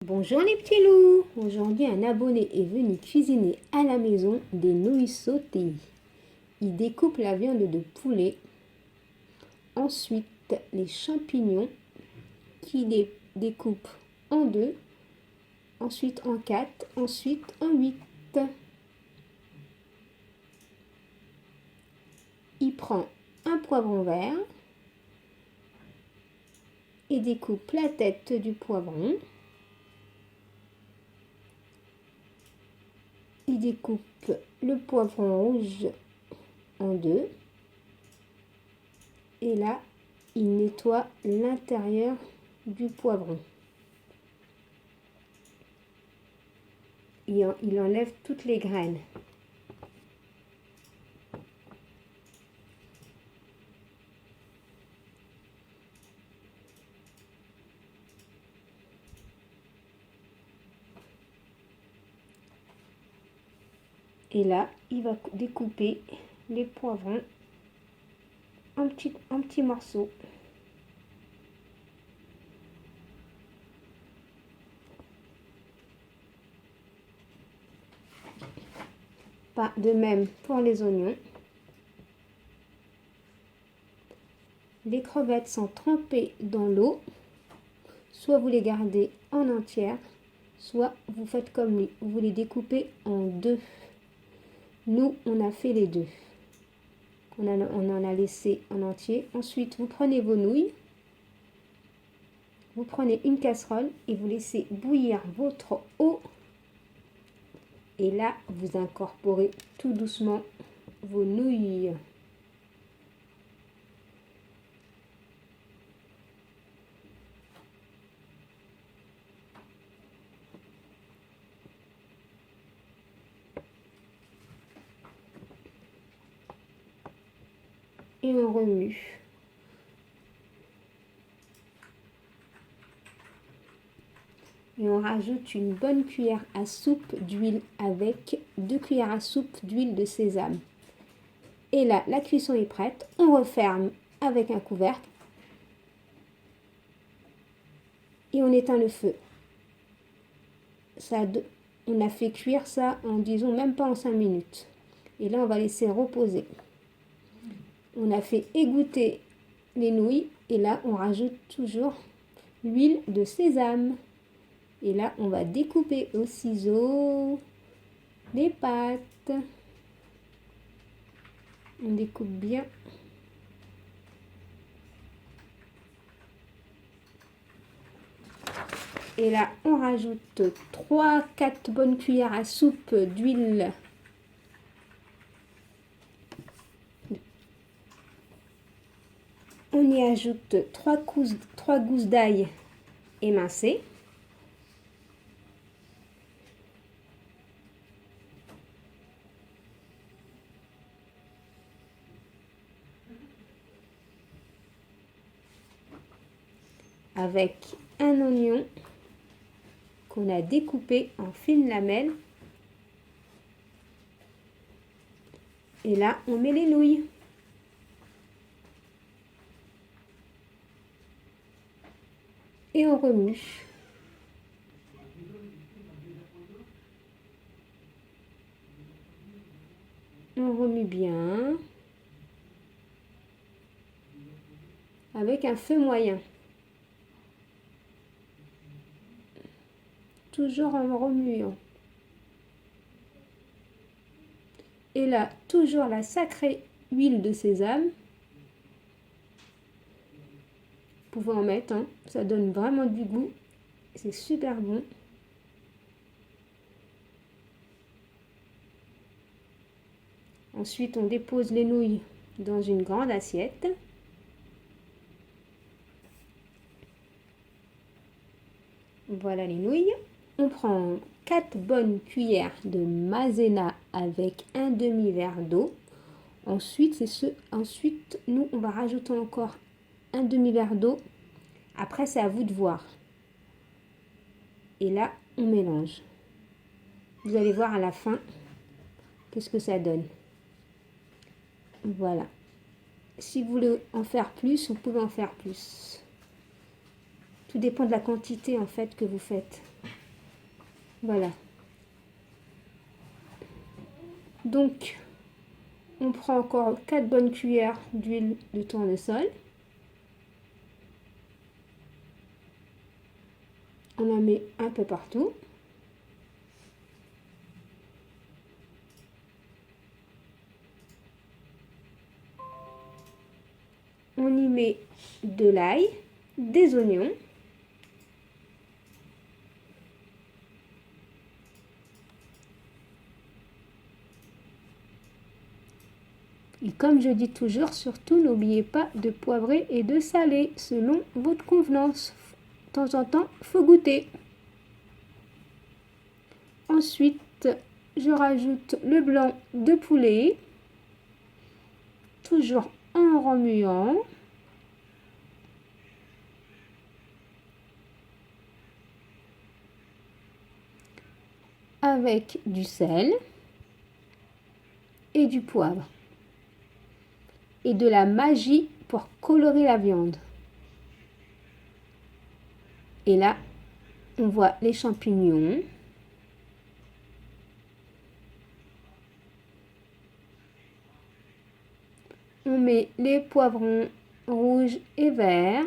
Bonjour les petits loups. Aujourd'hui, un abonné est venu cuisiner à la maison des nouilles sautées. Il découpe la viande de poulet, ensuite les champignons qu'il découpe en deux, ensuite en quatre, ensuite en 8. Il prend un poivron vert et découpe la tête du poivron. Il découpe le poivron rouge en deux. Et là, il nettoie l'intérieur du poivron. Il enlève toutes les graines. Et là, il va découper les poivrons en petits morceaux. Pas de même pour les oignons. Les crevettes sont trempées dans l'eau. Soit vous les gardez en entière, soit vous faites comme lui. Vous les découpez en deux. Nous, on a fait les deux. On en a laissé en entier. Ensuite, vous prenez vos nouilles. Vous prenez une casserole et vous laissez bouillir votre eau. Et là, vous incorporez tout doucement vos nouilles. Et on remue. Et on rajoute une bonne cuillère à soupe d'huile avec 2 cuillères à soupe d'huile de sésame. Et là, la cuisson est prête. On referme avec un couvercle. Et on éteint le feu. On a fait cuire ça en, disons, même pas en 5 minutes. Et là, on va laisser reposer. On a fait égoutter les nouilles. Et là, on rajoute toujours l'huile de sésame. Et là, on va découper au ciseau les pâtes. On découpe bien. Et là, on rajoute 3-4 bonnes cuillères à soupe d'huile. On y ajoute 3 gousses d'ail émincées. Avec un oignon qu'on a découpé en fines lamelles. Et là, on met les nouilles. Et on remue. On remue bien. Avec un feu moyen. Toujours en remuant. Et là, toujours la sacrée huile de sésame. Vous pouvez en mettre, hein. Ça donne vraiment du goût. C'est super bon. Ensuite, on dépose les nouilles dans une grande assiette. Voilà les nouilles. On prend 4 bonnes cuillères de maïzena avec un demi-verre d'eau. Ensuite, nous, on va rajouter encore un demi-verre d'eau. Après, c'est à vous de voir. Et là, on mélange. Vous allez voir à la fin qu'est-ce que ça donne. Voilà. Si vous voulez en faire plus, vous pouvez en faire plus. Tout dépend de la quantité en fait que vous faites. Voilà. Donc, on prend encore 4 bonnes cuillères d'huile de tournesol. On en met un peu partout. On y met de l'ail, des oignons. Et comme je dis toujours, surtout n'oubliez pas de poivrer et de saler selon votre convenance. De temps en temps, il faut goûter. Ensuite, je rajoute le blanc de poulet, toujours en remuant. Avec du sel et du poivre. Et de la magie pour colorer la viande. Et là, on voit les champignons. On met les poivrons rouges et verts.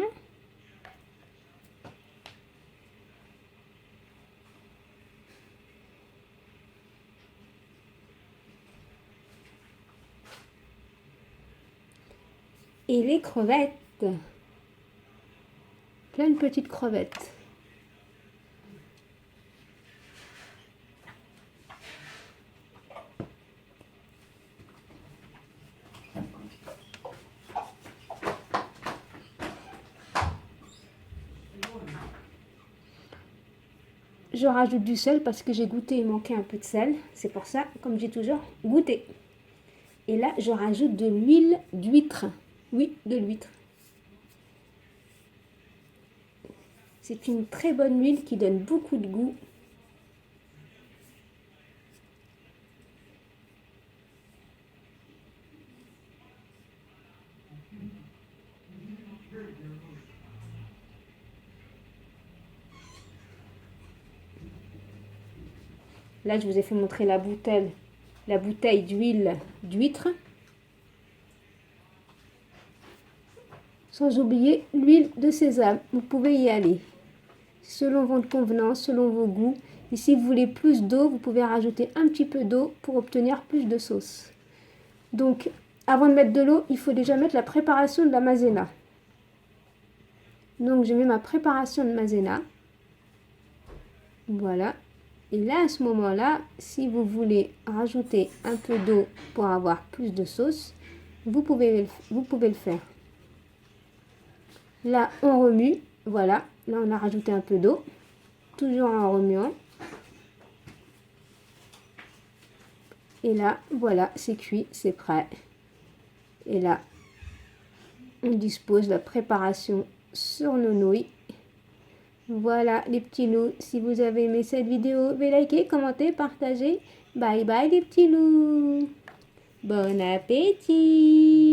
Et les crevettes. Plein de petites crevettes. Je rajoute du sel parce que j'ai goûté, il manquait un peu de sel. C'est pour ça, comme j'ai toujours, goûté. Et là, je rajoute de l'huile d'huître. Oui, de l'huître. C'est une très bonne huile qui donne beaucoup de goût. Là, je vous ai fait montrer la bouteille d'huile d'huître. Sans oublier l'huile de sésame. Vous pouvez y aller. Selon votre convenance, selon vos goûts. Et si vous voulez plus d'eau, vous pouvez rajouter un petit peu d'eau pour obtenir plus de sauce. Donc, avant de mettre de l'eau, il faut déjà mettre la préparation de la maïzena. Donc, je mets ma préparation de maïzena. Voilà. Et là, à ce moment-là, si vous voulez rajouter un peu d'eau pour avoir plus de sauce, vous pouvez le faire. Là, on remue. Voilà. Là, on a rajouté un peu d'eau. Toujours en remuant. Et là, voilà, c'est cuit, c'est prêt. Et là, on dispose la préparation sur nos nouilles. Voilà les petits loups, si vous avez aimé cette vidéo, veuillez liker, commenter, partager. Bye bye les petits loups. Bon appétit.